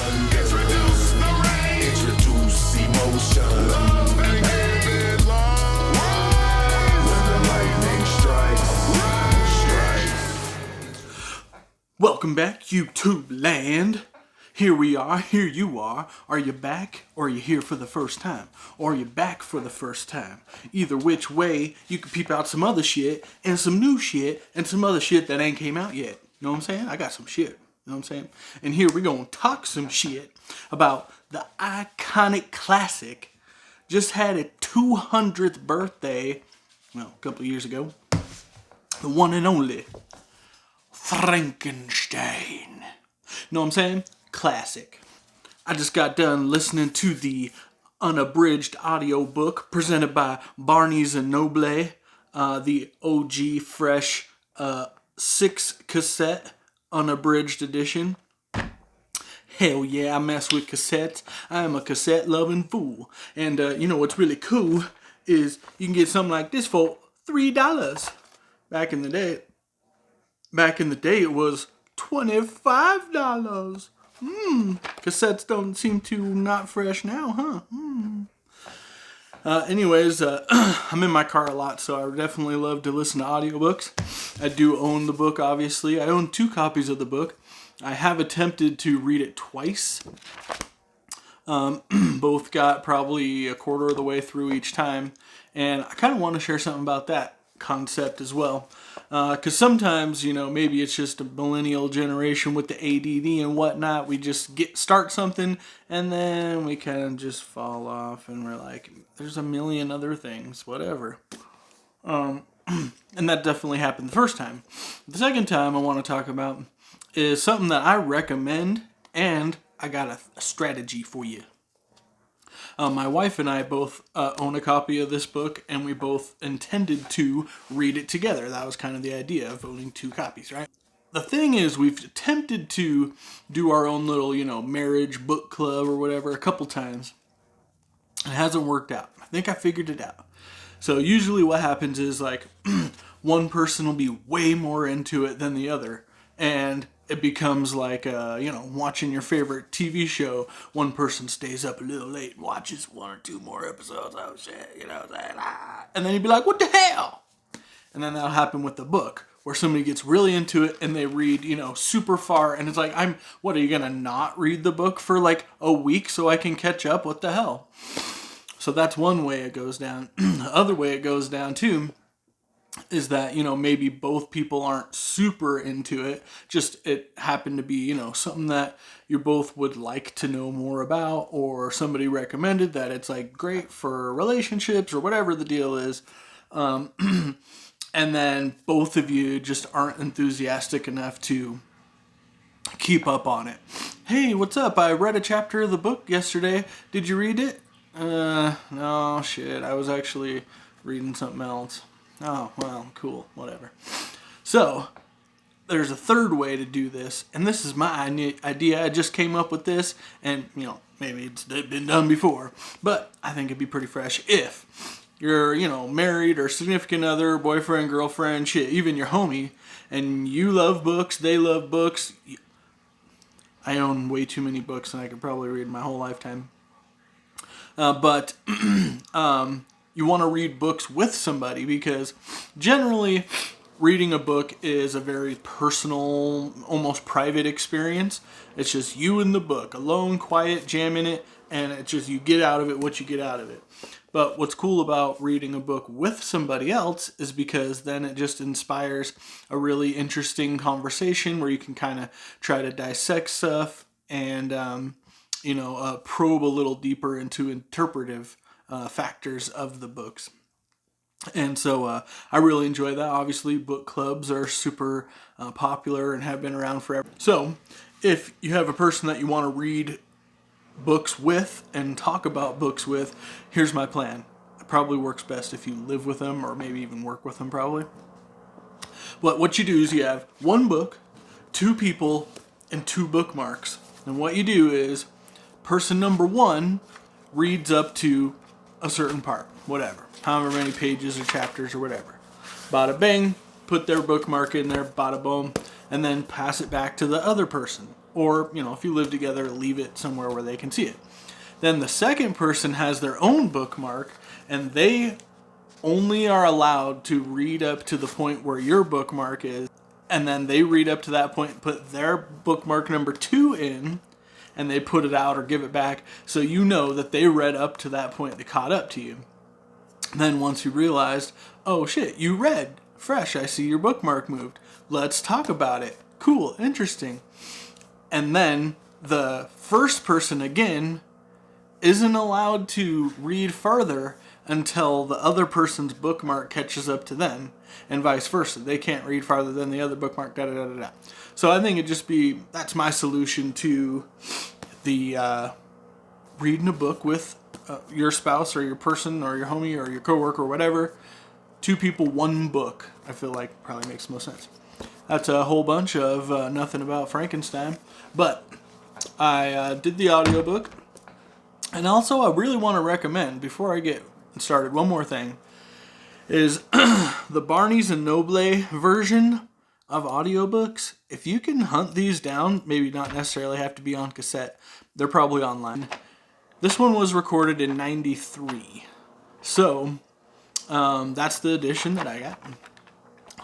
Introduce the rain. Introduce emotion. Love and give it love. When the lightning strikes. Welcome back, YouTube land. Here we are, here you are. Are you back, or are you here for the first time? Or are you back for the first time? Either which way, you can peep out some other shit, and some new shit, and some other shit that ain't came out yet. You know what I'm saying? I got some shit. You know what I'm saying? And here we gonna talk some shit about the iconic classic. Just had a 200th birthday, well, a couple of years ago. The one and only Frankenstein. Know what I'm saying? Classic. I just got done listening to the unabridged audio book presented by Barney's and Noble, the OG fresh 6 cassette unabridged edition. Hell yeah, I mess with cassettes. I am a cassette loving fool. And you know what's really cool is you can get something like this for $3. Back in the day it was $25. Cassettes don't seem to not fresh now, huh? Anyways, I'm in my car a lot, so I definitely love to listen to audiobooks. I do own the book, obviously. I own 2 copies of the book. I have attempted to read it twice. Both got probably a quarter of the way through each time. And I kind of want to share something about that concept as well. Because sometimes, you know, maybe it's just a millennial generation with the ADD and whatnot. We just start something and then we kind of just fall off and we're like, there's a million other things, whatever. And that definitely happened the first time. The second time I want to talk about is something that I recommend, and I got a strategy for you. My wife and I both own a copy of this book, and we both intended to read it together. That was kind of the idea of owning 2 copies, right? The thing is, we've attempted to do our own little, you know, marriage book club or whatever a couple times. It hasn't worked out. I think I figured it out. So usually what happens is, like, one person will be way more into it than the other, and it becomes like, you know, watching your favorite TV show. One person stays up a little late and watches 1 or 2 more episodes. Oh shit, you know what I'm saying? And then you'd be like, what the hell? And then that'll happen with the book, where somebody gets really into it and they read, you know, super far. And it's like, what, are you going to not read the book for like a week so I can catch up? What the hell? So that's one way it goes down. The other way it goes down too is that, you know, maybe both people aren't super into it. Just it happened to be, you know, something that you both would like to know more about, or somebody recommended that it's like great for relationships or whatever the deal is. And then both of you just aren't enthusiastic enough to keep up on it. Hey, what's up? I read a chapter of the book yesterday. Did you read it? No, shit. I was actually reading something else. Oh, well, cool, whatever. So, there's a third way to do this, and this is my idea. I just came up with this, and, you know, maybe it's been done before, but I think it'd be pretty fresh if you're, you know, married or significant other, boyfriend, girlfriend, shit, even your homie, and you love books, they love books. I own way too many books, and I could probably read my whole lifetime. But you want to read books with somebody, because generally reading a book is a very personal, almost private experience. It's just you and the book, alone, quiet, jamming it, and it's just you get out of it what you get out of it. But what's cool about reading a book with somebody else is because then it just inspires a really interesting conversation where you can kind of try to dissect stuff and probe a little deeper into interpretive factors of the books. And so I really enjoy that. Obviously, book clubs are super popular and have been around forever. So if you have a person that you want to read books with and talk about books with, here's my plan. It probably works best if you live with them, or maybe even work with them probably. But what you do is you have one book, 2 people, and 2 bookmarks. And what you do is person number 1 reads up to a certain part, whatever, however many pages or chapters or whatever. Bada bing, put their bookmark in there, bada boom, and then pass it back to the other person. Or, if you live together, leave it somewhere where they can see it. Then the second person has their own bookmark, and they only are allowed to read up to the point where your bookmark is, and then they read up to that point, put their bookmark number 2 in, and they put it out or give it back, so you know that they read up to that point, they caught up to you. Then once you realized, oh shit, you read, fresh, I see your bookmark moved, let's talk about it, cool, interesting. And then the first person again isn't allowed to read further until the other person's bookmark catches up to them, and vice versa. They can't read farther than the other bookmark, da-da-da-da-da. So I think that's my solution to the reading a book with your spouse or your person or your homie or your coworker or whatever. 2 people, 1 book, I feel like probably makes the most sense. That's a whole bunch of nothing about Frankenstein. But I did the audiobook. And also I really want to recommend, before I get started, one more thing. Is the Barney's and Noble version of audiobooks. If you can hunt these down, maybe not necessarily have to be on cassette. They're probably online. This one was recorded in 93. So, that's the edition that I got.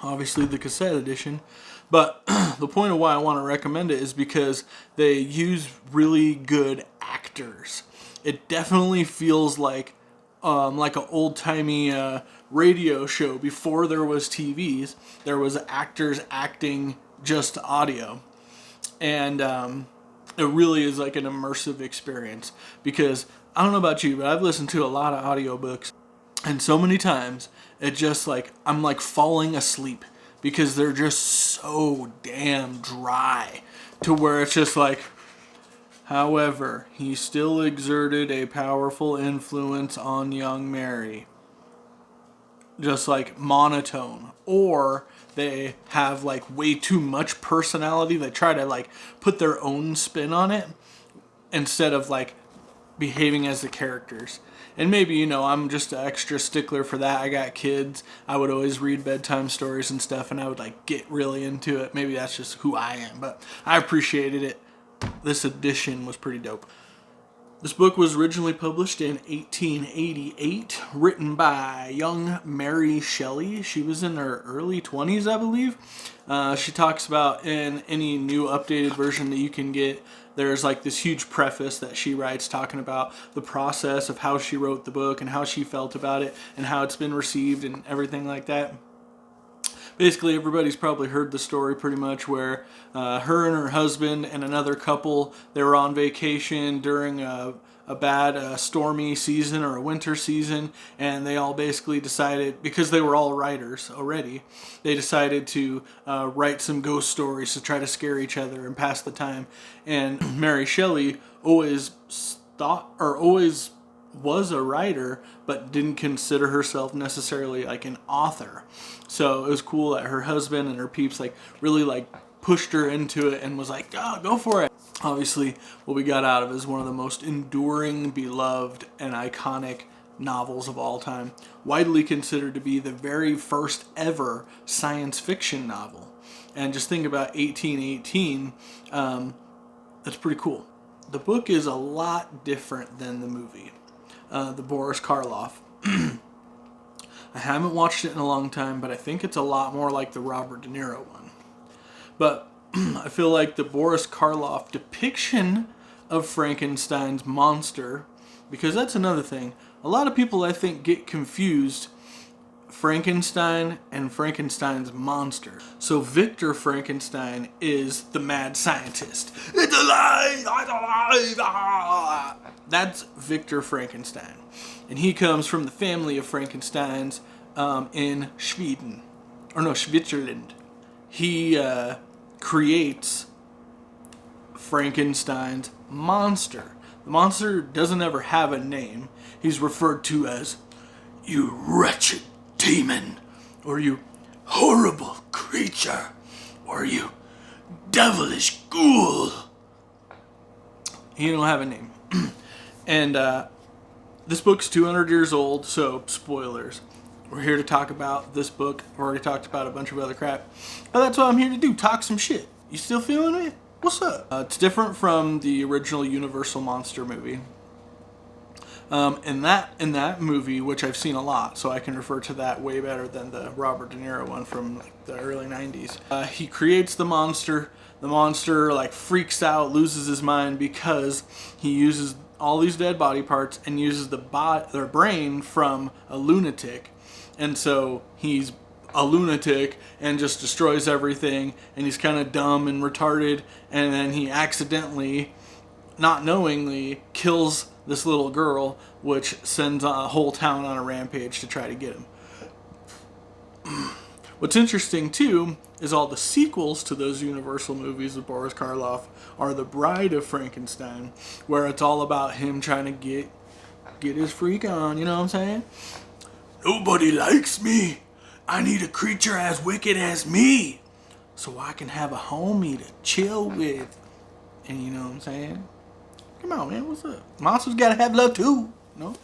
Obviously the cassette edition. But the point of why I want to recommend it is because they use really good actors. It definitely feels like an old-timey radio show. Before there was TVs, there was actors acting just audio. And it really is like an immersive experience. Because, I don't know about you, but I've listened to a lot of audiobooks. And so many times, it just I'm falling asleep. Because they're just so damn dry. To where it's just however, he still exerted a powerful influence on young Mary. Just monotone. Or they have way too much personality. They try to put their own spin on it instead of behaving as the characters. And maybe, I'm just an extra stickler for that. I got kids. I would always read bedtime stories and stuff, and I would get really into it. Maybe that's just who I am, but I appreciated it. This edition was pretty dope. This book was originally published in 1888, written by young Mary Shelley. She was in her early 20s, I believe. She talks about in any new updated version that you can get, there's this huge preface that she writes talking about the process of how she wrote the book and how she felt about it and how it's been received and everything like that. Basically, everybody's probably heard the story pretty much where her and her husband and another couple, they were on vacation during a bad stormy season or a winter season, and they all basically decided, because they were all writers already, they decided to write some ghost stories to try to scare each other and pass the time. And Mary Shelley always was a writer, but didn't consider herself necessarily an author. So it was cool that her husband and her peeps really pushed her into it and was oh, go for it. Obviously, what we got out of it is one of the most enduring, beloved, and iconic novels of all time. Widely considered to be the very first ever science fiction novel. And just think about 1818, that's pretty cool. The book is a lot different than the movie. The Boris Karloff. I haven't watched it in a long time, but I think it's a lot more like the Robert De Niro one. But I feel like the Boris Karloff depiction of Frankenstein's monster, because that's another thing. A lot of people, I think, get confused Frankenstein and Frankenstein's monster. So Victor Frankenstein is the mad scientist. It's alive! It's alive! Ah! That's Victor Frankenstein. And he comes from the family of Frankensteins in Sweden. Or no, Switzerland. He creates Frankenstein's monster. The monster doesn't ever have a name. He's referred to as, "You wretched demon," or "You horrible creature," or "You devilish ghoul." He don't have a name. And this book's 200 years old, so spoilers. We're here to talk about this book. I've already talked about a bunch of other crap. But that's what I'm here to do, talk some shit. You still feeling it? What's up? It's different from the original Universal Monster movie. In that movie, which I've seen a lot, so I can refer to that way better than the Robert De Niro one from like the early '90s. He creates the monster. The monster like freaks out, loses his mind because he uses all these dead body parts and uses their brain from a lunatic, and so he's a lunatic and just destroys everything, and he's kind of dumb and retarded, and then he accidentally, not knowingly, kills this little girl, which sends a whole town on a rampage to try to get him. What's interesting too is all the sequels to those Universal movies with Boris Karloff are The Bride of Frankenstein, where it's all about him trying to get his freak on, you know what I'm saying? Nobody likes me. I need a creature as wicked as me so I can have a homie to chill with. And you know what I'm saying? Come on, man, what's up? Monsters gotta have love too, no?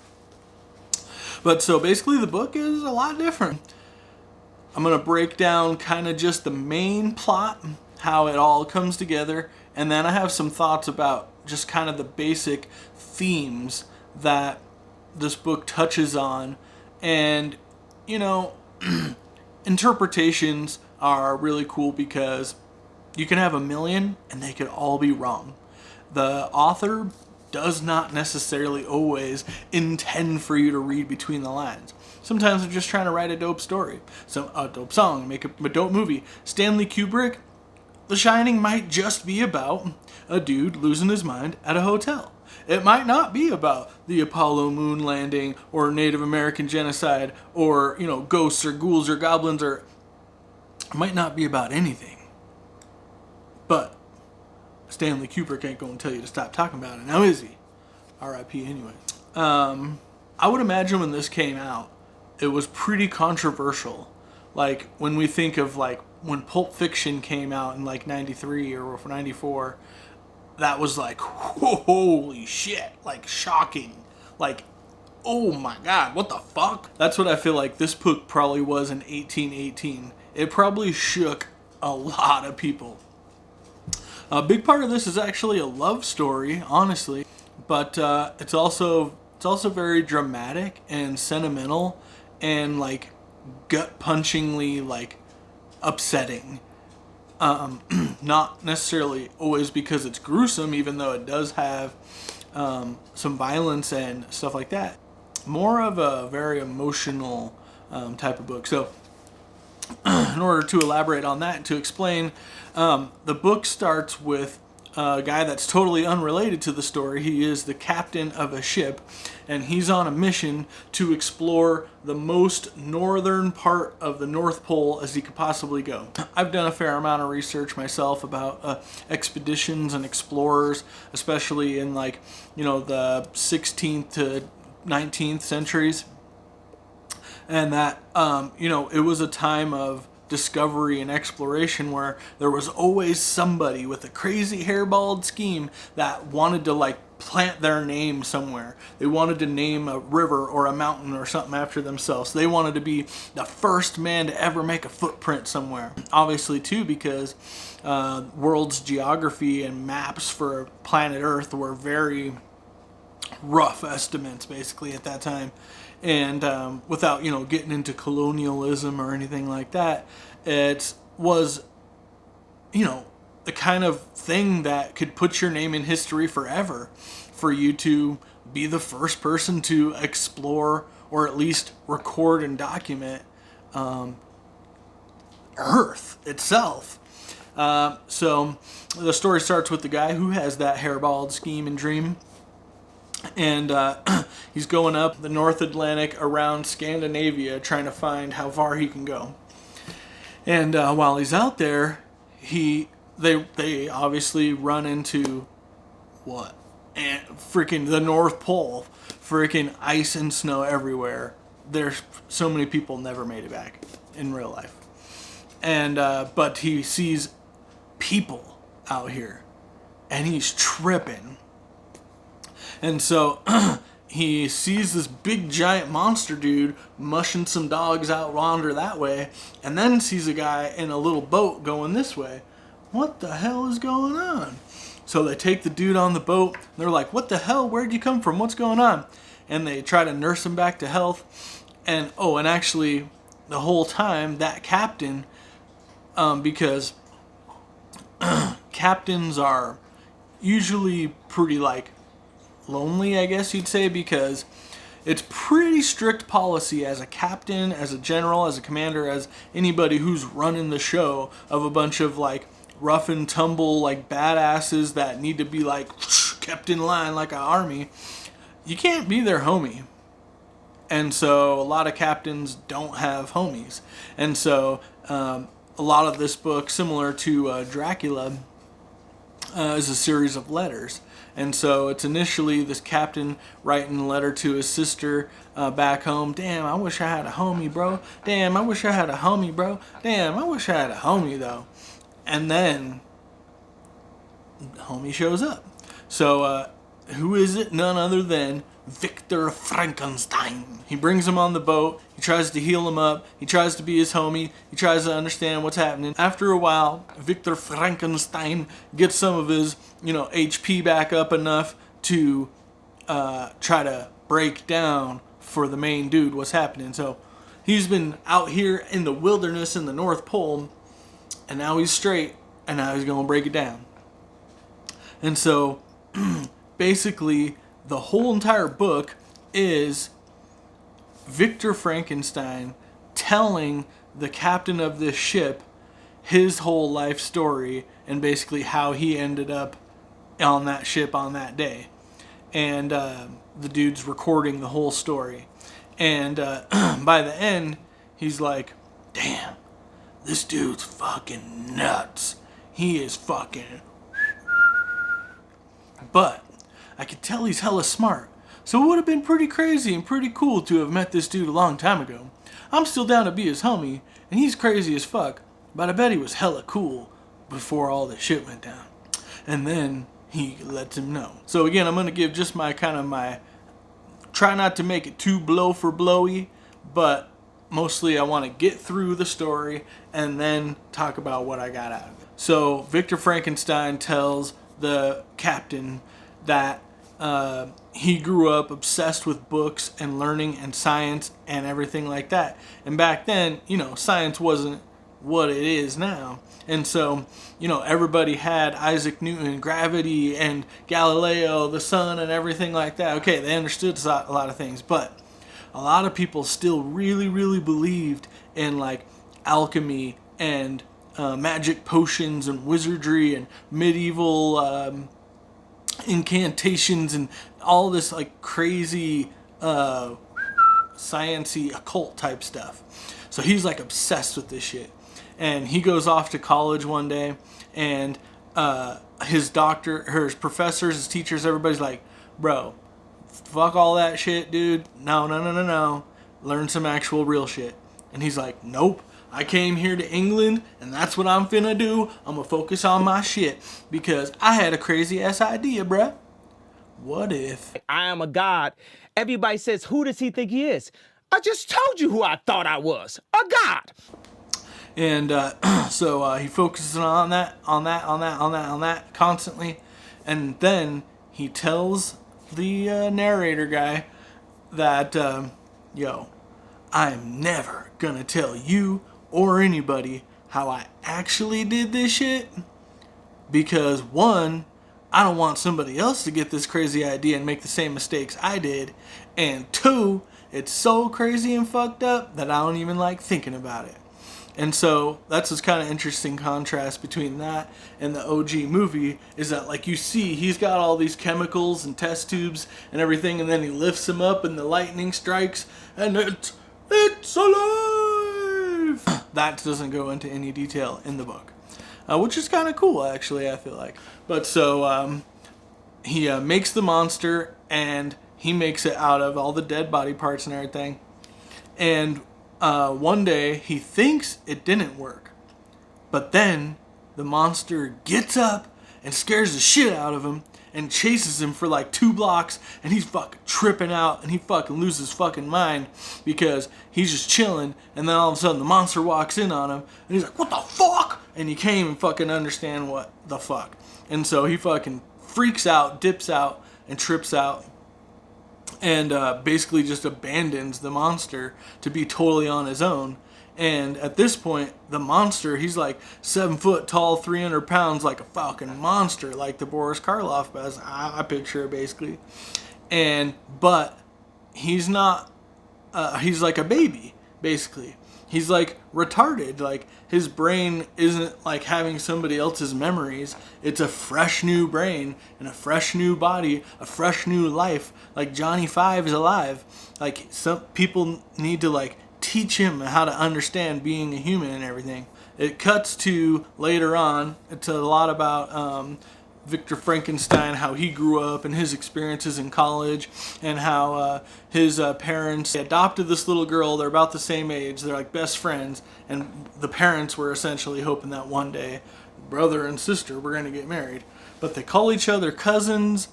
But so basically the book is a lot different. I'm gonna break down kind of just the main plot, how it all comes together, and then I have some thoughts about just kind of the basic themes that this book touches on. And, you know, interpretations are really cool because you can have a million and they could all be wrong. The author does not necessarily always intend for you to read between the lines. Sometimes they're just trying to write a dope story, a dope song, make a dope movie. Stanley Kubrick, The Shining might just be about a dude losing his mind at a hotel. It might not be about the Apollo moon landing or Native American genocide or, you know, ghosts or ghouls or goblins, or it might not be about anything. But Stanley Kubrick ain't going to tell you to stop talking about it. Now is he? R.I.P. anyway. I would imagine when this came out, it was pretty controversial. Like when we think of like when Pulp Fiction came out in like 93 or 94, that was like, holy shit, like shocking. Like, oh my God, what the fuck? That's what I feel like this book probably was in 1818. It probably shook a lot of people. A big part of this is actually a love story, honestly, but it's also very dramatic and sentimental and like gut-punchingly like upsetting. Not necessarily always because it's gruesome, even though it does have some violence and stuff like that. More of a very emotional type of book. So in order to elaborate on that, to explain, the book starts with a guy that's totally unrelated to the story. He is the captain of a ship, and he's on a mission to explore the most northern part of the North Pole as he could possibly go. I've done a fair amount of research myself about expeditions and explorers, especially in like, you know, the 16th to 19th centuries. And that, you know, it was a time of discovery and exploration where there was always somebody with a crazy hairballed scheme that wanted to like plant their name somewhere. They wanted to name a river or a mountain or something after themselves. They wanted to be the first man to ever make a footprint somewhere. Obviously too, because world's geography and maps for planet Earth were very rough estimates basically at that time. And without, you know, getting into colonialism or anything like that, it was, you know, the kind of thing that could put your name in history forever, for you to be the first person to explore or at least record and document Earth itself. So the story starts with the guy who has that hairballed scheme and dream. And he's going up the North Atlantic around Scandinavia trying to find how far he can go. And while he's out there, they obviously run into what? And freaking the North Pole. Freaking ice and snow everywhere. There's so many people never made it back in real life. And but he sees people out here and he's tripping. And so he sees this big giant monster dude mushing some dogs out wander that way, and then sees a guy in a little boat going this way. what the hell is going on? So they take the dude on the boat. They're like, what the hell? Where'd you come from? What's going on? And they try to nurse him back to health. And actually, the whole time, that captain, because captains are usually pretty, like, lonely, I guess you'd say, because it's pretty strict policy as a captain, as a general, as a commander, as anybody who's running the show of a bunch of, like, rough and tumble, like, badasses that need to be, like, kept in line like an army. You can't be their homie. And so a lot of captains don't have homies. And so a lot of this book, similar to Dracula, is a series of letters. And so it's initially this captain writing a letter to his sister back home. Damn, I wish I had a homie, bro. Damn, I wish I had a homie, bro. Damn, I wish I had a homie, though. And then homie shows up. So who is it? None other than Victor Frankenstein. He brings him on the boat. He tries to heal him up. He tries to be his homie. He tries to understand what's happening. After a while, Victor Frankenstein gets some of his, HP back up enough to try to break down for the main dude what's happening. So he's been out here in the wilderness in the North Pole, and now he's straight, and now he's going to break it down. And so basically, the whole entire book is Victor Frankenstein telling the captain of this ship his whole life story and basically how he ended up on that ship on that day. And the dude's recording the whole story. And by the end, he's like, damn, this dude's fucking nuts. He is fucking... But I could tell he's hella smart. So it would have been pretty crazy and pretty cool to have met this dude a long time ago. I'm still down to be his homie, and he's crazy as fuck, but I bet he was hella cool before all this shit went down. And then he lets him know. So again, I'm going to give just my try not to make it too blow for blowy, but mostly I want to get through the story and then talk about what I got out of it. So Victor Frankenstein tells the captain that he grew up obsessed with books and learning and science and everything like that. And back then, science wasn't what it is now. And so, everybody had Isaac Newton, gravity, and Galileo, the sun, and everything like that. Okay, they understood a lot of things, but a lot of people still really, really believed in, like, alchemy and magic potions and wizardry and medieval incantations and all this, like, crazy science-y occult type stuff. So he's, like, obsessed with this shit. And he goes off to college one day, and his professors, his teachers, everybody's like, bro, fuck all that shit, dude. No. Learn some actual real shit. And he's like, nope. I came here to England, and that's what I'm finna do. I'm gonna focus on my shit, because I had a crazy-ass idea, bruh. What if I am a god? Everybody says, who does he think he is? I just told you who I thought I was. A god. And so he focuses on that constantly. And then he tells the narrator guy that, yo, I'm never gonna tell you or anybody how I actually did this shit. Because one, I don't want somebody else to get this crazy idea and make the same mistakes I did. And two, it's so crazy and fucked up that I don't even like thinking about it. And so that's this kind of interesting contrast between that and the OG movie, is that, like, you see he's got all these chemicals and test tubes and everything, and then he lifts them up and the lightning strikes and it's alive. That doesn't go into any detail in the book, which is kind of cool, actually, I feel like. But so he makes the monster, and he makes it out of all the dead body parts and everything. And one day he thinks it didn't work, but then the monster gets up and scares the shit out of him, and chases him for like 2 blocks, and he's fucking tripping out, and he fucking loses his fucking mind because he's just chilling, and then all of a sudden the monster walks in on him, and he's like, what the fuck? And he can't even fucking understand what the fuck. And so he fucking freaks out, dips out, and trips out, and basically just abandons the monster to be totally on his own. And at this point, the monster, he's like 7 foot tall, 300 pounds, like a fucking monster, like the Boris Karloff, as I picture it, basically. But he's not, he's like a baby, basically. He's like retarded. Like his brain isn't like having somebody else's memories. It's a fresh new brain and a fresh new body, a fresh new life. Like Johnny Five is alive. Like some people need to like teach him how to understand being a human and everything. It cuts to later on. It's a lot about Victor Frankenstein, how he grew up and his experiences in college, and how his parents adopted this little girl. They're about the same age. They're like best friends, and the parents were essentially hoping that one day brother and sister were going to get married. But they call each other cousins,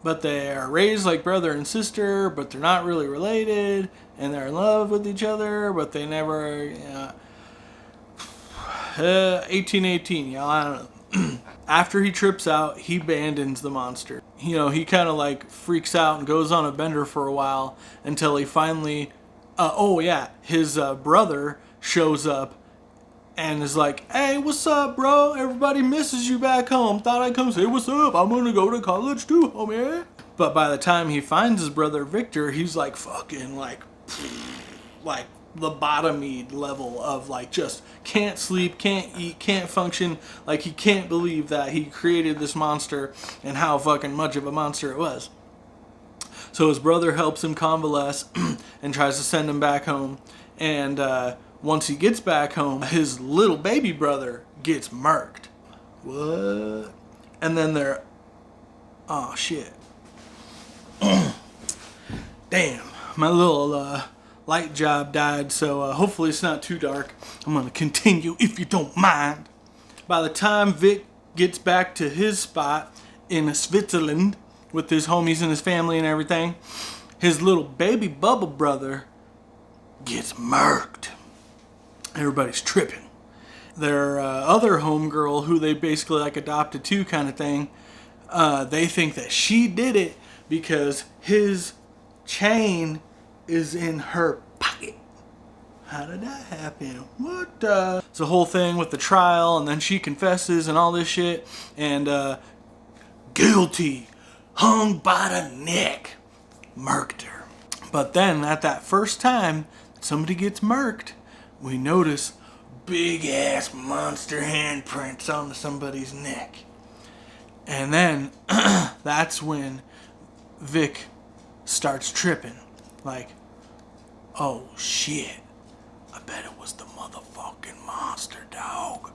but they are raised like brother and sister, but they're not really related, and they're in love with each other, but they never, 1818, y'all, I don't know. After he trips out, he abandons the monster. You know, he kind of like freaks out and goes on a bender for a while until he finally, his brother shows up and is like, hey, what's up, bro? Everybody misses you back home. Thought I'd come say what's up. I'm gonna go to college too, homie. But by the time he finds his brother Victor, he's like fucking like lobotomied level of like just can't sleep, can't eat, can't function. Like he can't believe that he created this monster and how fucking much of a monster it was. So his brother helps him convalesce and tries to send him back home. And once he gets back home, his little baby brother gets murked. What? And then they're, oh shit. Damn, my little light job died, so hopefully it's not too dark. I'm gonna continue if you don't mind. By the time Vic gets back to his spot in Switzerland with his homies and his family and everything, his little baby bubble brother gets murked. Everybody's tripping. Their other homegirl, who they basically like adopted too kind of thing, they think that she did it because his chain is in her pocket. How did that happen? What the? It's a whole thing with the trial, and then she confesses and all this shit, and guilty, hung by the neck, murked her. But then at that first time somebody gets murked, we notice big ass monster handprints on somebody's neck. And then that's when Vic starts tripping. Like, oh shit, I bet it was the motherfucking monster, dog.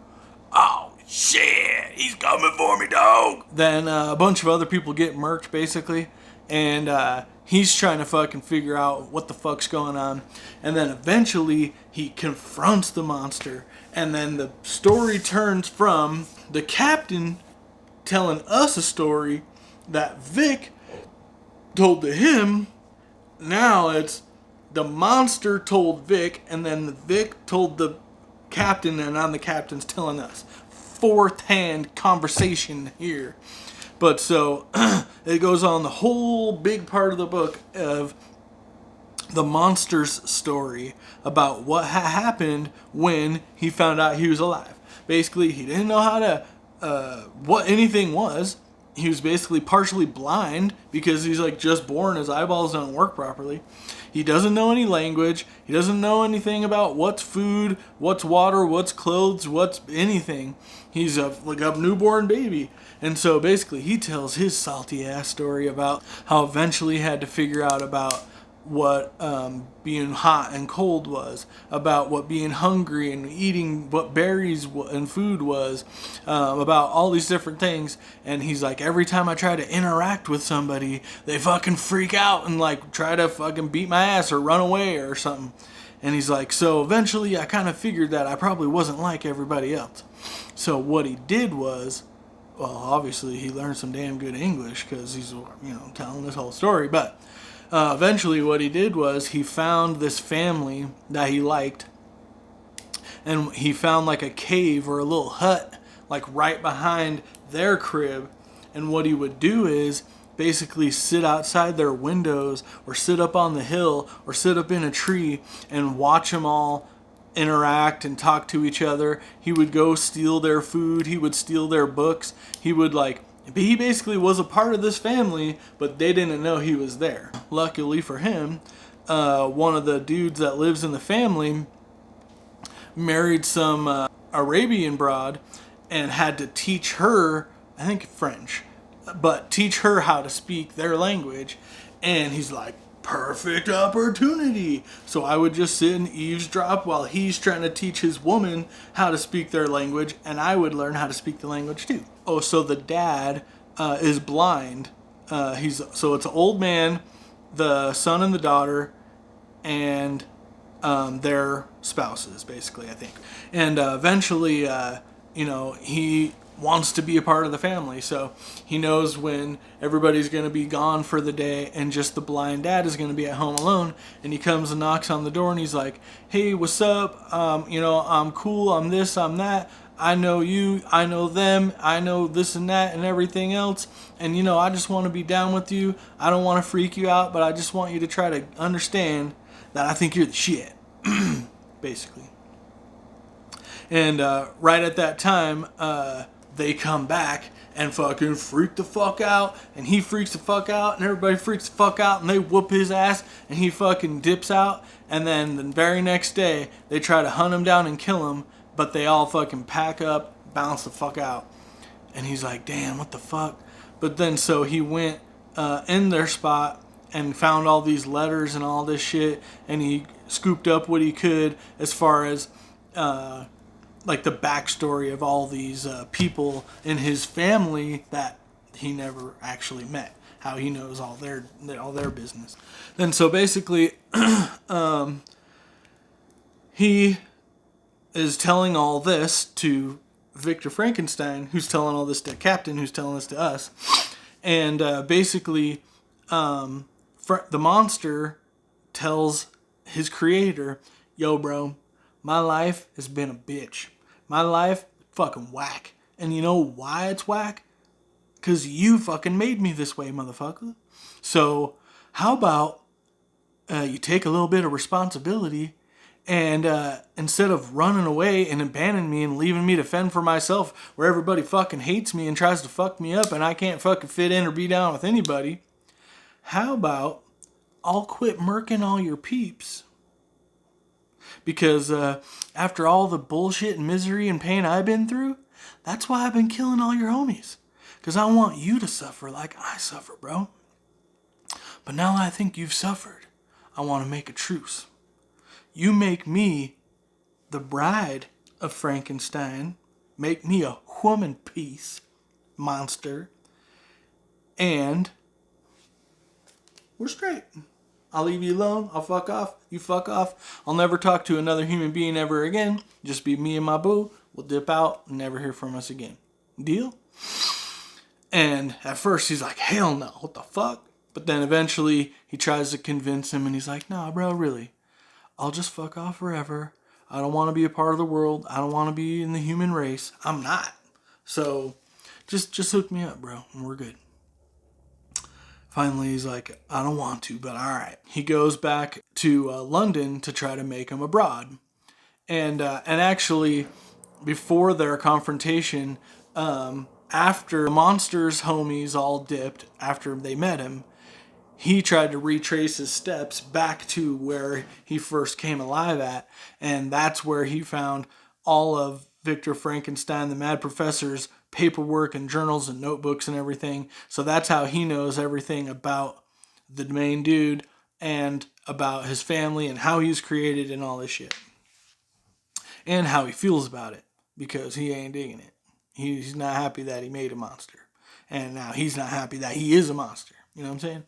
Oh shit, he's coming for me, dog. Then a bunch of other people get murked, basically, and he's trying to fucking figure out what the fuck's going on. And then eventually he confronts the monster, and then the story turns from the captain telling us a story that Vic told to him. Now it's the monster told Vic, and then Vic told the captain, and now the captain's telling us. Fourth-hand conversation here. But so it goes on the whole big part of the book of the monster's story about what happened when he found out he was alive. Basically, he didn't know how to what anything was. He was basically partially blind because he's like just born. His eyeballs don't work properly. He doesn't know any language. He doesn't know anything about what's food, what's water, what's clothes, what's anything. He's like a newborn baby. And so basically he tells his salty ass story about how eventually he had to figure out about what being hot and cold was, about what being hungry and eating what berries and food was, about all these different things. And he's like, every time I try to interact with somebody, they fucking freak out and like try to fucking beat my ass or run away or something. And he's like, so eventually I kind of figured that I probably wasn't like everybody else. So what he did was, well, obviously he learned some damn good English because he's, telling this whole story. But eventually what he did was he found this family that he liked, and he found like a cave or a little hut like right behind their crib. And what he would do is basically sit outside their windows or sit up on the hill or sit up in a tree and watch them all interact and talk to each other. He would go steal their food, he would steal their books, he basically was a part of this family, but they didn't know he was there. Luckily for him, one of the dudes that lives in the family married some Arabian broad and had to teach her, I think French, but teach her how to speak their language. And he's like, perfect opportunity. So I would just sit and eavesdrop while he's trying to teach his woman how to speak their language, and I would learn how to speak the language too. Oh, so the dad is blind. So it's an old man, the son and the daughter, and their spouses, basically, I think. And eventually, he wants to be a part of the family. So he knows when everybody's going to be gone for the day and just the blind dad is going to be at home alone. And he comes and knocks on the door and he's like, hey, what's up? I'm cool. I'm this, I'm that. I know you, I know them, I know this and that and everything else. And, I just want to be down with you. I don't want to freak you out, but I just want you to try to understand that I think you're the shit, basically. And right at that time, they come back and fucking freak the fuck out, and he freaks the fuck out, and everybody freaks the fuck out, and they whoop his ass, and he fucking dips out. And then the very next day, they try to hunt him down and kill him, but they all fucking pack up, bounce the fuck out. And he's like, damn, what the fuck? But then so he went in their spot and found all these letters and all this shit, and he scooped up what he could as far as like the backstory of all these people in his family that he never actually met, how he knows all their business. Then so basically he is telling all this to Victor Frankenstein, who's telling all this to Captain, who's telling this to us. And basically the monster tells his creator, yo bro, my life has been a bitch. My life fucking whack. And you know why it's whack? Because you fucking made me this way, motherfucker. So how about you take a little bit of responsibility and instead of running away and abandoning me and leaving me to fend for myself where everybody fucking hates me and tries to fuck me up and I can't fucking fit in or be down with anybody, how about I'll quit murking all your peeps? Because after all the bullshit and misery and pain I've been through, that's why I've been killing all your homies. Because I want you to suffer like I suffer, bro. But now that I think you've suffered, I want to make a truce. You make me the bride of Frankenstein, make me a woman piece monster, and we're straight. I'll leave you alone. I'll fuck off. You fuck off. I'll never talk to another human being ever again. Just be me and my boo. We'll dip out and never hear from us again. Deal? And at first he's like, hell no. What the fuck? But then eventually he tries to convince him and he's like, nah, bro, really. I'll just fuck off forever. I don't want to be a part of the world. I don't want to be in the human race. I'm not. So just hook me up, bro, and we're good. Finally, he's like, I don't want to, but all right. He goes back to London to try to make him abroad. And actually, before their confrontation, after the monster's homies all dipped, after they met him, he tried to retrace his steps back to where he first came alive at. And that's where he found all of Victor Frankenstein, the Mad Professor's paperwork and journals and notebooks and everything. So that's how he knows everything about the main dude and about his family and how he's created and all this shit. And how he feels about it, because he ain't digging it. He's not happy that he made a monster. And now he's not happy that he is a monster. You know what I'm saying?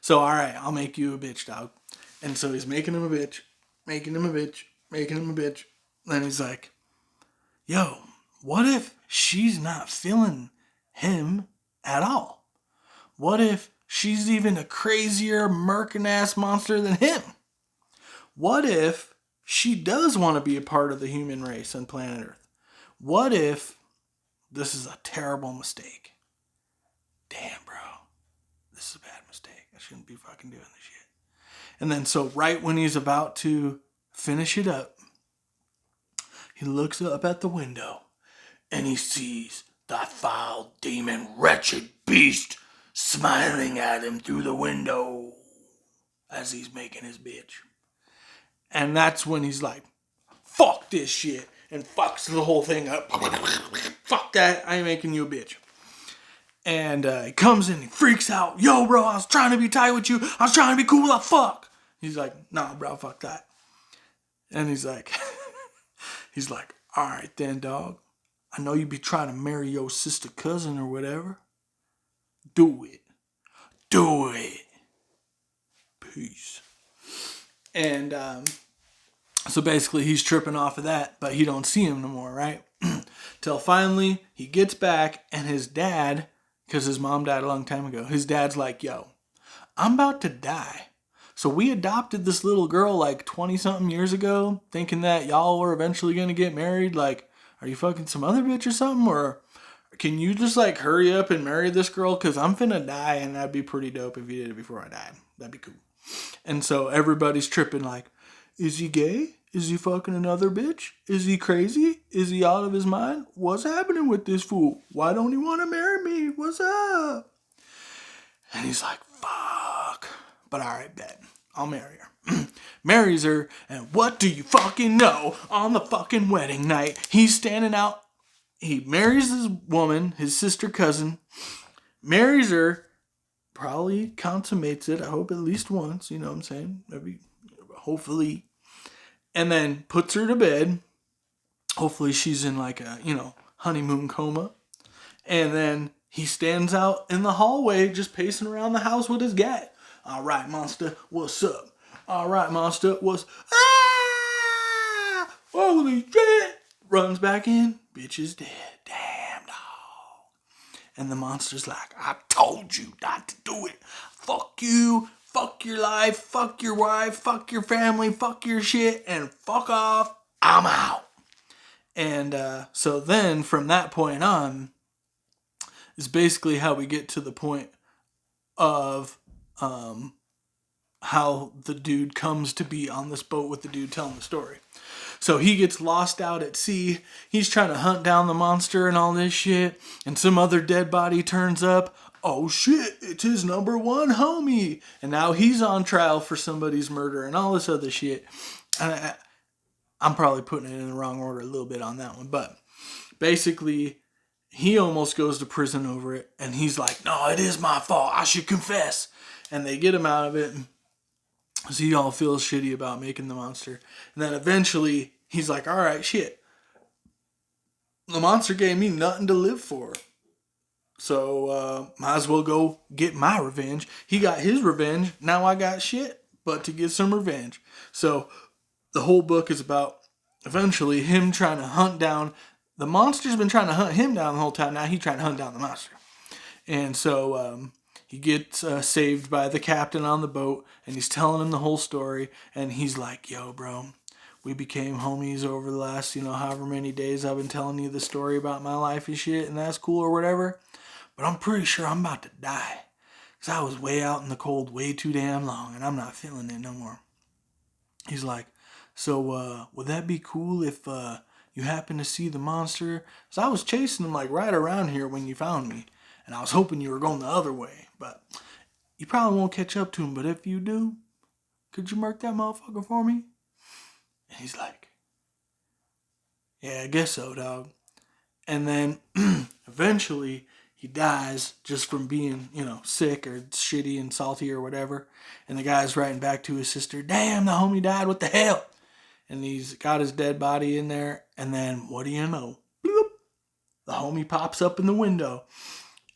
So, alright, I'll make you a bitch, dog. And so he's making him a bitch, making him a bitch, making him a bitch. Then he's like, yo, what if she's not feeling him at all? What if she's even a crazier, murking ass monster than him? What if she does want to be a part of the human race on planet Earth? What if this is a terrible mistake? Damn, bro. This is a bad mistake. I shouldn't be fucking doing this shit. And then so right when he's about to finish it up, he looks up at the window and he sees that foul demon, wretched beast smiling at him through the window as he's making his bitch. And that's when he's like, fuck this shit, and fucks the whole thing up. Fuck that, I ain't making you a bitch. And he comes in, he freaks out. Yo, bro, I was trying to be tight with you. I was trying to be cool as fuck. He's like, nah, bro, fuck that. And he's like, all right then, dog. I know you be trying to marry your sister cousin or whatever. Do it. Do it. Peace. And so basically he's tripping off of that, but he don't see him no more, right? Till finally he gets back and his dad, because his mom died a long time ago, his dad's like, yo, I'm about to die. So we adopted this little girl like 20-something years ago, thinking that y'all were eventually going to get married. Like, are you fucking some other bitch or something? Or can you just like hurry up and marry this girl? Because I'm finna die, and that'd be pretty dope if you did it before I died. That'd be cool. And so everybody's tripping like, is he gay? Is he fucking another bitch? Is he crazy? Is he out of his mind? What's happening with this fool? Why don't he want to marry me? What's up? And he's like, fuck. But alright, bet. I'll marry her. Marries her, and what do you fucking know? On the fucking wedding night, he's standing out. He marries this woman, his sister cousin, marries her, probably consummates it, I hope at least once, you know what I'm saying? Maybe, hopefully. And then puts her to bed. Hopefully she's in like a, honeymoon coma. And then he stands out in the hallway just pacing around the house with his gat. All right, monster, what's up? All right, monster, what's... Ah! Holy shit! Runs back in. Bitch is dead. Damn, dog. And the monster's like, I told you not to do it. Fuck you. Fuck your life. Fuck your wife. Fuck your family. Fuck your shit. And fuck off. I'm out. And so then from that point on is basically how we get to the point of how the dude comes to be on this boat with the dude telling the story. So he gets lost out at sea. He's trying to hunt down the monster and all this shit. And some other dead body turns up. Oh shit, it's his number one homie. And now he's on trial for somebody's murder and all this other shit. And I'm probably putting it in the wrong order a little bit on that one. But basically, he almost goes to prison over it. And he's like, no, it is my fault. I should confess. And they get him out of it. So he all feels shitty about making the monster. And then eventually, he's like, all right, shit. The monster gave me nothing to live for. So, might as well go get my revenge. He got his revenge. Now I got shit but to get some revenge. So, the whole book is about eventually him trying to hunt down... The monster's been trying to hunt him down the whole time. Now he's trying to hunt down the monster. And so... he gets saved by the captain on the boat, and he's telling him the whole story, and he's like, yo, bro, we became homies over the last, however many days I've been telling you the story about my life and shit, and that's cool or whatever, but I'm pretty sure I'm about to die, because I was way out in the cold way too damn long, and I'm not feeling it no more. He's like, so, would that be cool if, you happen to see the monster? Because I was chasing him, like, right around here when you found me. And I was hoping you were going the other way. But you probably won't catch up to him. But if you do, could you murk that motherfucker for me? And he's like, yeah, I guess so, dog. And then eventually he dies just from being, sick or shitty and salty or whatever. And the guy's writing back to his sister, damn, the homie died. What the hell? And he's got his dead body in there. And then what do you know? Bloop, the homie pops up in the window.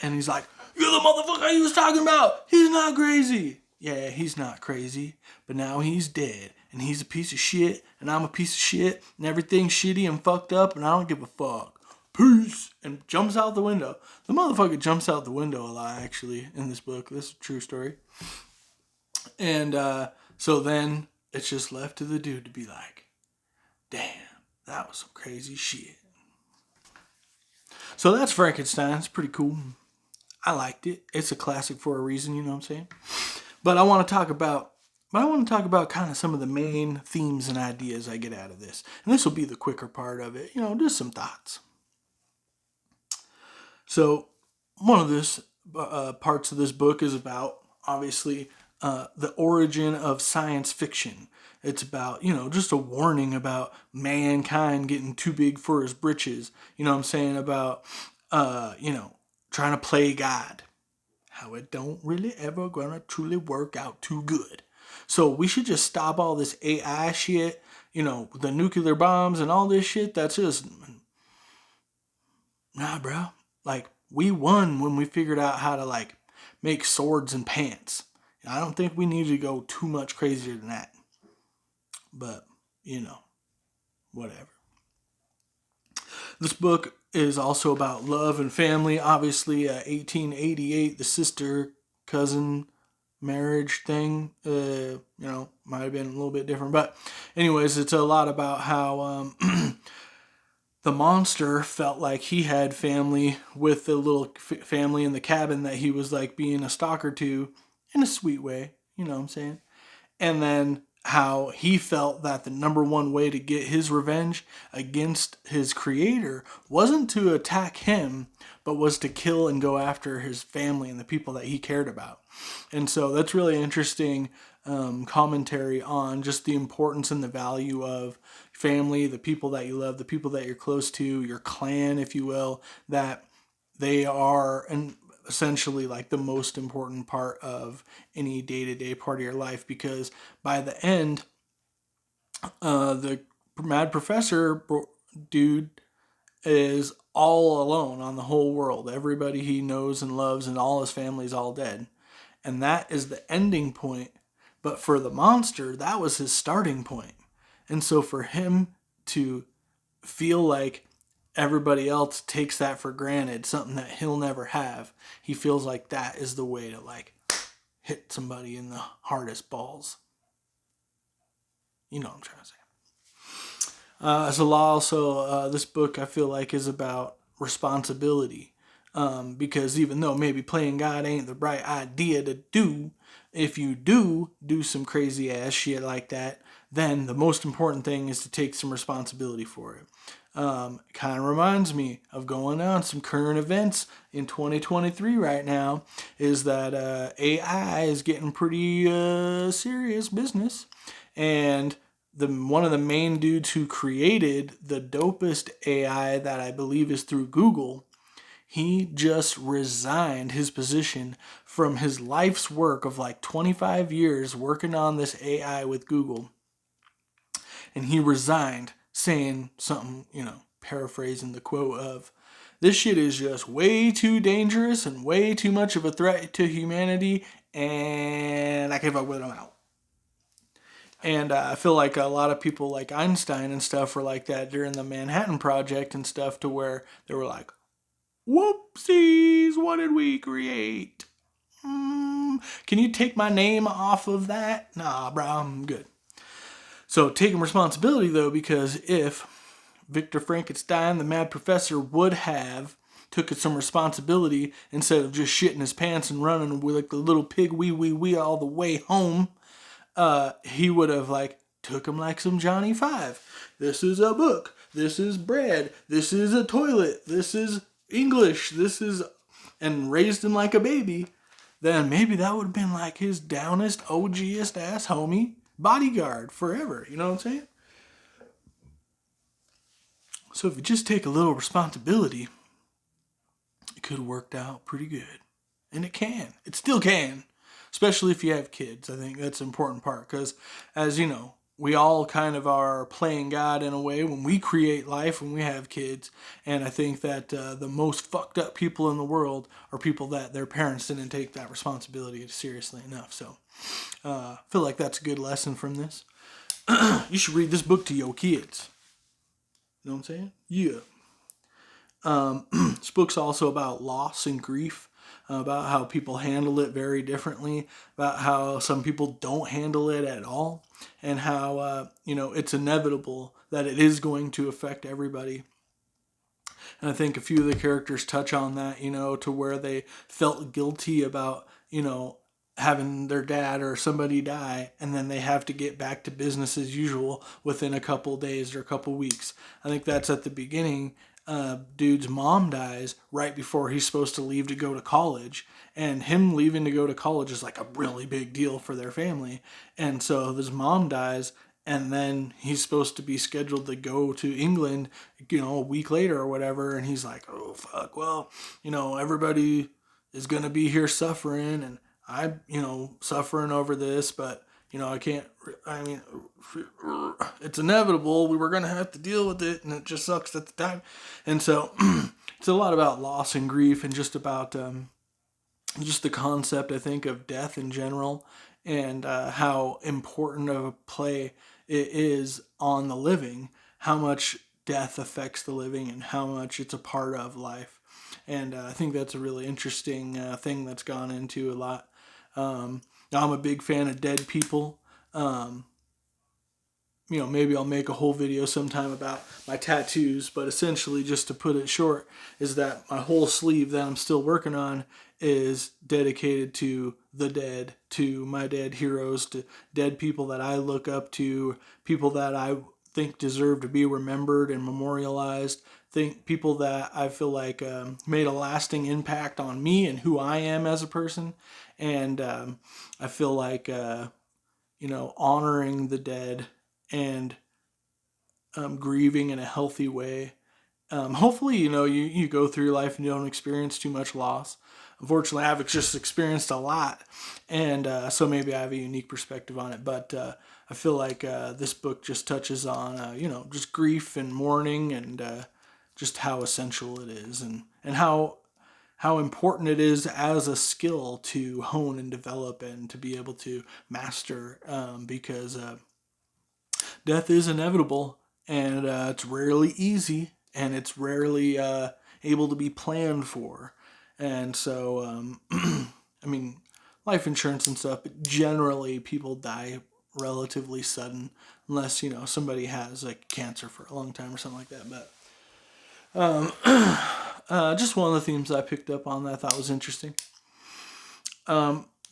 And he's like, you're the motherfucker he was talking about. He's not crazy. Yeah, he's not crazy. But now he's dead. And he's a piece of shit. And I'm a piece of shit. And everything's shitty and fucked up. And I don't give a fuck. peace, and jumps out the window. The motherfucker jumps out the window a lot, actually, in this book. This is a true story. And so then it's just left to the dude to be like, damn, that was some crazy shit. So that's Frankenstein. It's pretty cool. I liked it. It's a classic for a reason, you know what I'm saying? But I want to talk about kind of some of the main themes and ideas I get out of this. And this will be the quicker part of it. Just some thoughts. So one of this parts of this book is about, obviously, the origin of science fiction. It's about, just a warning about mankind getting too big for his britches. You know what I'm saying? About, trying to play God. How it don't really ever gonna truly work out too good. So we should just stop all this AI shit, the nuclear bombs and all this shit. That's just, nah, bro. Like, we won when we figured out how to, like, make swords and pants. I don't think we need to go too much crazier than that. But, whatever. This book is also about love and family. Obviously, 1888, the sister-cousin marriage thing, might have been a little bit different. But anyways, it's a lot about how the monster felt like he had family with the little family in the cabin that he was like being a stalker to in a sweet way. You know what I'm saying? And then how he felt that the number one way to get his revenge against his creator wasn't to attack him, but was to kill and go after his family and the people that he cared about. And so that's really interesting commentary on just the importance and the value of family, the people that you love, the people that you're close to, your clan, if you will, that they are essentially like the most important part of any day-to-day part of your life, because by the end, the mad professor dude is all alone on the whole world. Everybody he knows and loves and all his family's all dead. And that is the ending point. But for the monster, that was his starting point. And so for him to feel like everybody else takes that for granted, something that he'll never have, he feels like that is the way to like hit somebody in the hardest balls. You know what I'm trying to say. So also, this book I feel like is about responsibility. Because even though maybe playing God ain't the right idea to do, if you do some crazy ass shit like that, then the most important thing is to take some responsibility for it. Kind of reminds me of going on some current events in 2023 right now, is that AI is getting pretty serious business. And one of the main dudes who created the dopest AI that I believe is through Google, he just resigned his position from his life's work of like 25 years working on this AI with Google. And he resigned saying something, paraphrasing the quote of, "This shit is just way too dangerous and way too much of a threat to humanity, and I can't fuck with him out." And I feel like a lot of people like Einstein and stuff were like that during the Manhattan Project and stuff, to where they were like, whoopsies, what did we create? Can you take my name off of that? Nah, bro, I'm good. So taking responsibility, though, because if Victor Frankenstein, the mad professor, would have took some responsibility instead of just shitting his pants and running with like the little pig wee all the way home, he would have like took him like some Johnny Five. This is a book. This is bread. This is a toilet. This is English. This is, and raised him like a baby. Then maybe that would have been like his downest, OGest ass homie bodyguard forever. You know what I'm saying? So if you just take a little responsibility, it could have worked out pretty good. And it can. It still can. Especially if you have kids. I think that's an important part. Because, as you know, we all kind of are playing God in a way when we create life, when we have kids. And I think that the most fucked up people in the world are people that their parents didn't take that responsibility seriously enough. So I feel like that's a good lesson from this. You should read this book to your kids. You know what I'm saying? Yeah. This book's also about loss and grief, about how people handle it very differently, about how some people don't handle it at all, and how, it's inevitable that it is going to affect everybody. And I think a few of the characters touch on that, to where they felt guilty about, having their dad or somebody die, and then they have to get back to business as usual within a couple days or a couple weeks. I think that's at the beginning. Dude's mom dies right before he's supposed to leave to go to college, and him leaving to go to college is like a really big deal for their family. And so his mom dies, and then he's supposed to be scheduled to go to England, a week later or whatever, and he's like, oh fuck, well, everybody is gonna be here suffering, and I, suffering over this, but I can't, I mean, it's inevitable. We were going to have to deal with it, and it just sucks at the time. And so it's a lot about loss and grief, and just about just the concept, I think, of death in general, and how important of a play it is on the living, how much death affects the living, and how much it's a part of life. And I think that's a really interesting thing that's gone into a lot. I'm a big fan of dead people. Maybe I'll make a whole video sometime about my tattoos, but essentially, just to put it short, is that my whole sleeve that I'm still working on is dedicated to the dead, to my dead heroes, to dead people that I look up to, people that I think deserve to be remembered and memorialized, think people that I feel like made a lasting impact on me and who I am as a person. And I feel like, honoring the dead and grieving in a healthy way. Hopefully, you go through your life and you don't experience too much loss. Unfortunately, I've just experienced a lot, and so maybe I have a unique perspective on it. But I feel like this book just touches on, just grief and mourning, and just how essential it is, and how important it is as a skill to hone and develop and to be able to master, because death is inevitable, and it's rarely easy, and it's rarely able to be planned for. And so, I mean, life insurance and stuff, but generally people die relatively sudden, unless, somebody has like cancer for a long time or something like that. But just one of the themes I picked up on that I thought was interesting.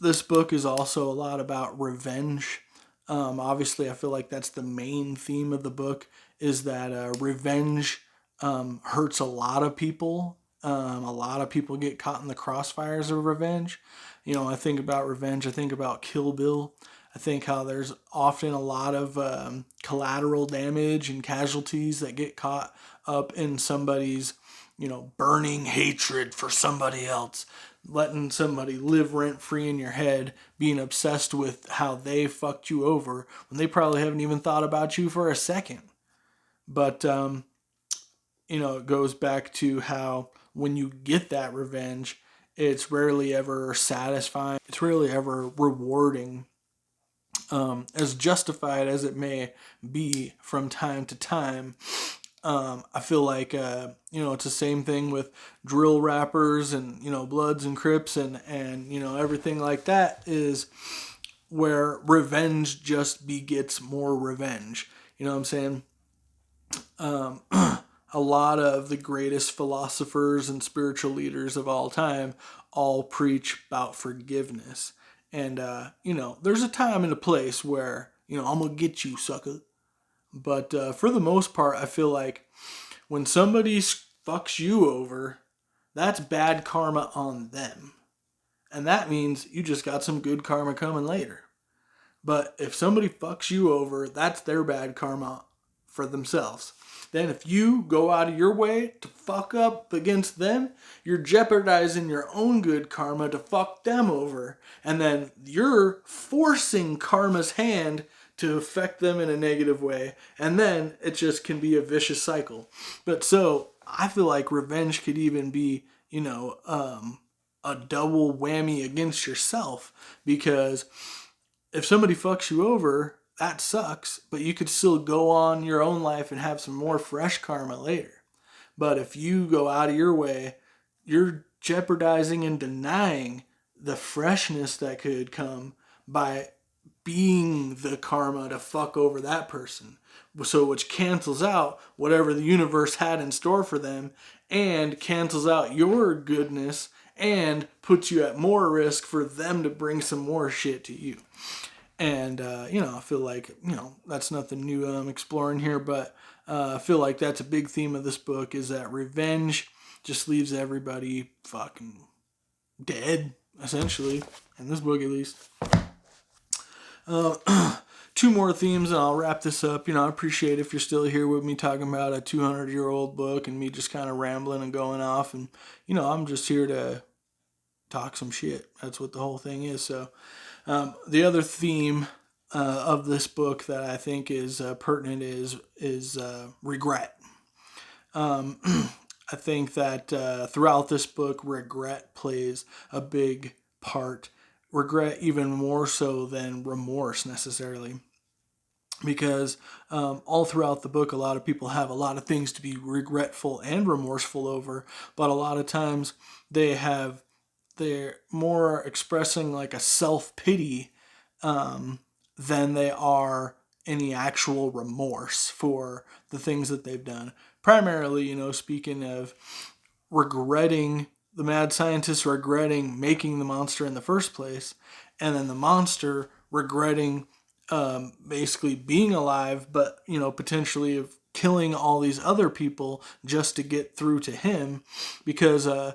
This book is also a lot about revenge. Obviously, I feel like that's the main theme of the book, is that revenge hurts a lot of people. A lot of people get caught in the crossfires of revenge. I think about revenge, I think about Kill Bill. I think how there's often a lot of collateral damage and casualties that get caught up in somebody's, burning hatred for somebody else, letting somebody live rent free in your head, being obsessed with how they fucked you over when they probably haven't even thought about you for a second. But, it goes back to how when you get that revenge, it's rarely ever satisfying. It's rarely ever rewarding, as justified as it may be from time to time. I feel like, it's the same thing with drill rappers and, Bloods and Crips and everything like that, is where revenge just begets more revenge. You know what I'm saying? A lot of the greatest philosophers and spiritual leaders of all time all preach about forgiveness. And, there's a time and a place where, I'm going to get you, sucker. But for the most part, I feel like when somebody fucks you over, that's bad karma on them. And that means you just got some good karma coming later. But if somebody fucks you over, that's their bad karma for themselves. Then if you go out of your way to fuck up against them, you're jeopardizing your own good karma to fuck them over. And then you're forcing karma's hand to affect them in a negative way. And then it just can be a vicious cycle. But so I feel like revenge could even be, a double whammy against yourself. Because if somebody fucks you over, that sucks, but you could still go on your own life and have some more fresh karma later. But if you go out of your way, you're jeopardizing and denying the freshness that could come by being the karma to fuck over that person. So, which cancels out whatever the universe had in store for them and cancels out your goodness and puts you at more risk for them to bring some more shit to you. And, I feel like, that's nothing new I'm exploring here, but I feel like that's a big theme of this book is that revenge just leaves everybody fucking dead, essentially. In this book, at least. Two more themes and I'll wrap this up. I appreciate if you're still here with me talking about a 200-year-old book and me just kind of rambling and going off. And, I'm just here to talk some shit. That's what the whole thing is. So, the other theme of this book that I think is pertinent is regret. I think that throughout this book, regret plays a big part. Regret even more so than remorse necessarily. Because all throughout the book, a lot of people have a lot of things to be regretful and remorseful over. But a lot of times they're more expressing like a self-pity than they are any actual remorse for the things that they've done. Primarily, speaking of regretting, the mad scientist regretting making the monster in the first place, and then the monster regretting basically being alive, but, potentially of killing all these other people just to get through to him because, again,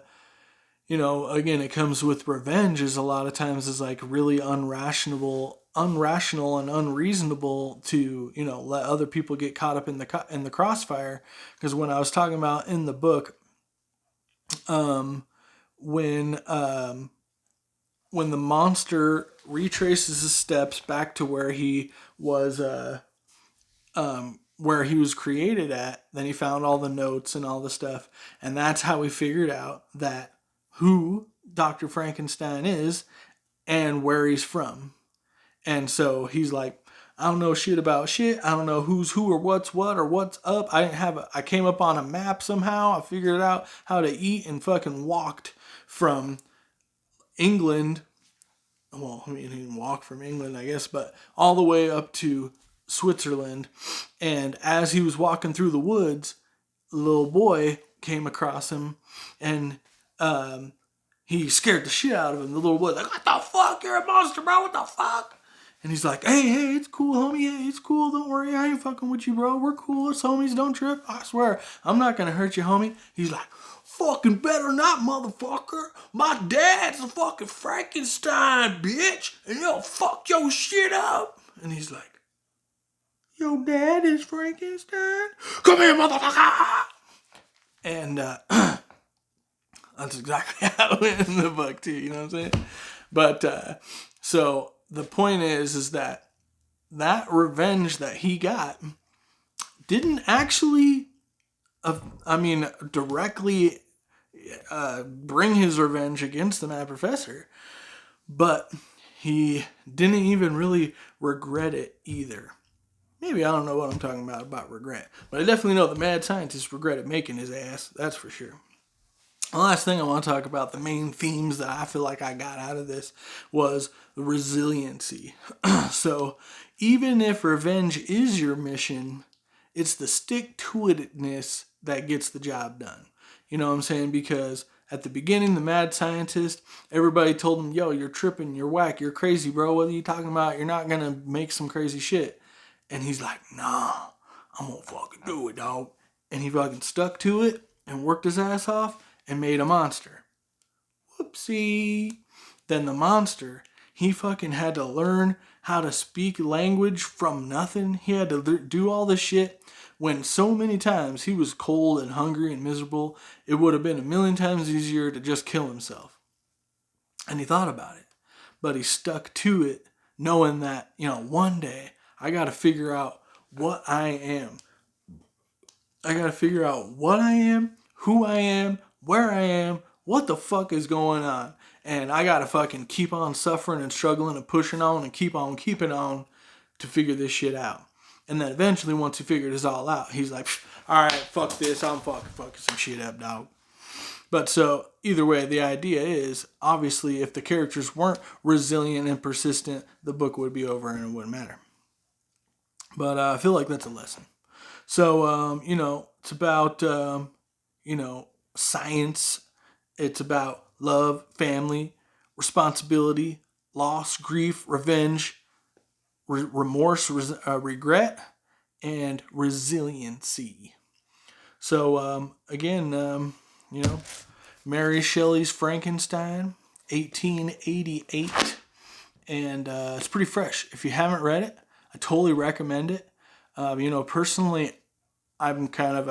it comes with revenge is a lot of times is like really irrational and unreasonable to, let other people get caught up in the crossfire. Because when I was talking about in the book, when the monster retraces his steps back to where he was created at, then he found all the notes and all the stuff, and that's how he figured out that who Dr. Frankenstein is and where he's from. And so he's like, I don't know shit about shit. I don't know who's who or what's what or what's up. I came up on a map somehow. I figured out how to eat and fucking walked from England. Well, he didn't walk from England, I guess, but all the way up to Switzerland. And as he was walking through the woods, a little boy came across him and he scared the shit out of him. The little boy like, what the fuck? You're a monster, bro. What the fuck? And he's like, hey, it's cool, homie. Hey, it's cool. Don't worry. I ain't fucking with you, bro. We're cool. It's homies. Don't trip. I swear. I'm not going to hurt you, homie. He's like, fucking better not, motherfucker. My dad's a fucking Frankenstein, bitch. And he'll fuck your shit up. And he's like, your dad is Frankenstein? Come here, motherfucker. And that's exactly how it went in the book, too. You know what I'm saying? But, so the point is that revenge that he got didn't actually, directly bring his revenge against the Mad Professor, but he didn't even really regret it either. Maybe I don't know what I'm talking about regret, but I definitely know the mad scientist regretted making his ass, that's for sure. The last thing I want to talk about, the main themes that I feel like I got out of this was the resiliency. So even if revenge is your mission, it's the stick-to-itness that gets the job done. You know what I'm saying? Because at the beginning, the mad scientist, everybody told him, yo, you're tripping, you're whack, you're crazy, bro. What are you talking about? You're not going to make some crazy shit. And he's like, nah, I'm going to fucking do it, dog. And he fucking stuck to it and worked his ass off and made a monster. Whoopsie. Then the monster, he fucking had to learn how to speak language from nothing. He had to do all this shit when so many times he was cold and hungry and miserable. It would have been 1,000,000 times easier to just kill himself. And he thought about it. But he stuck to it knowing that, one day I got to figure out what I am. I got to figure out what I am, who I am, where I am, what the fuck is going on. And I gotta fucking keep on suffering and struggling and pushing on and keep on keeping on to figure this shit out. And then eventually once he figured this all out, he's like, all right, fuck this, I'm fucking some shit up, dog. But so, either way, the idea is, obviously, if the characters weren't resilient and persistent, the book would be over and it wouldn't matter. But I feel like that's a lesson. So, it's about, science. It's about love, family, responsibility, loss, grief, revenge, remorse, regret, and resiliency. So, again, Mary Shelley's Frankenstein, 1888. And it's pretty fresh. If you haven't read it, I totally recommend it. Personally, I'm kind of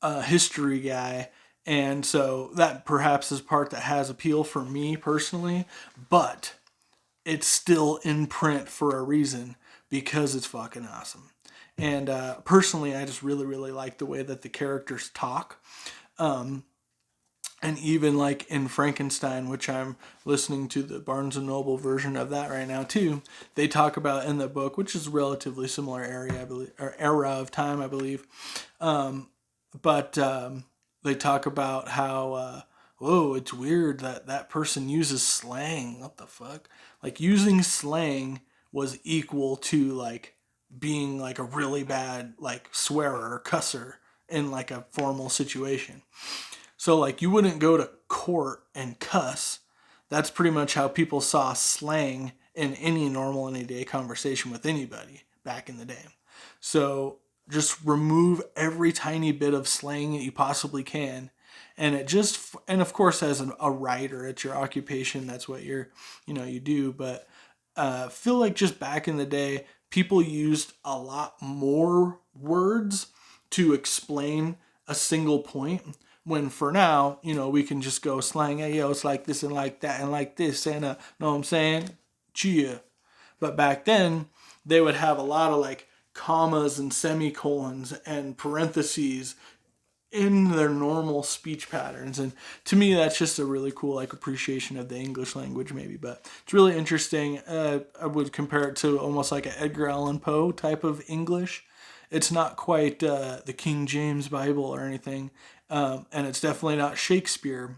a history guy, and so that perhaps is part that has appeal for me personally, but it's still in print for a reason because it's fucking awesome. And personally, I just really, really like the way that the characters talk. And even like in Frankenstein, which I'm listening to the Barnes & Noble version of that right now too, they talk about in the book, which is a relatively similar area, I believe, or era of time, I believe. But they talk about how, it's weird that that person uses slang. What the fuck? Like using slang was equal to like being like a really bad like swearer or cusser in like a formal situation. So, like, you wouldn't go to court and cuss. That's pretty much how people saw slang in any normal, anyday conversation with anybody back in the day. So, just remove every tiny bit of slang that you possibly can. And of course, as a writer, it's your occupation. That's what you do. But feel like just back in the day, people used a lot more words to explain a single point. When for now, we can just go slang, hey, yo, it's like this and like that and like this, and know what I'm saying? Chia. But back then, they would have a lot of like commas and semicolons and parentheses in their normal speech patterns. And to me, that's just a really cool like appreciation of the English language maybe. But it's really interesting. I would compare it to almost like an Edgar Allan Poe type of English. It's not quite the King James Bible or anything. And it's definitely not Shakespeare,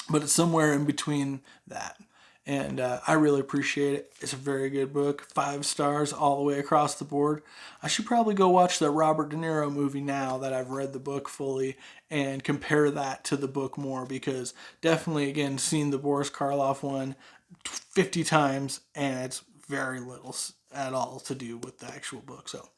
but it's somewhere in between that. And I really appreciate it. It's a very good book. 5 stars all the way across the board. I should probably go watch the Robert De Niro movie now that I've read the book fully and compare that to the book more, because definitely, again, seen the Boris Karloff one 50 times and it's very little at all to do with the actual book. So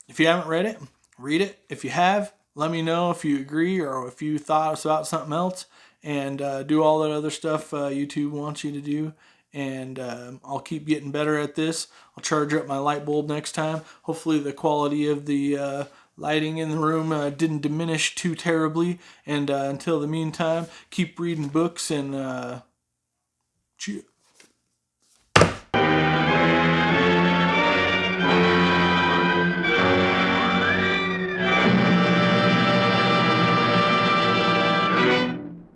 if you haven't read it, read it. If you have, let me know if you agree or if you thought about something else, and do all that other stuff YouTube wants you to do. And I'll keep getting better at this. I'll charge up my light bulb next time. Hopefully the quality of the lighting in the room didn't diminish too terribly. And until the meantime, keep reading books and cheers.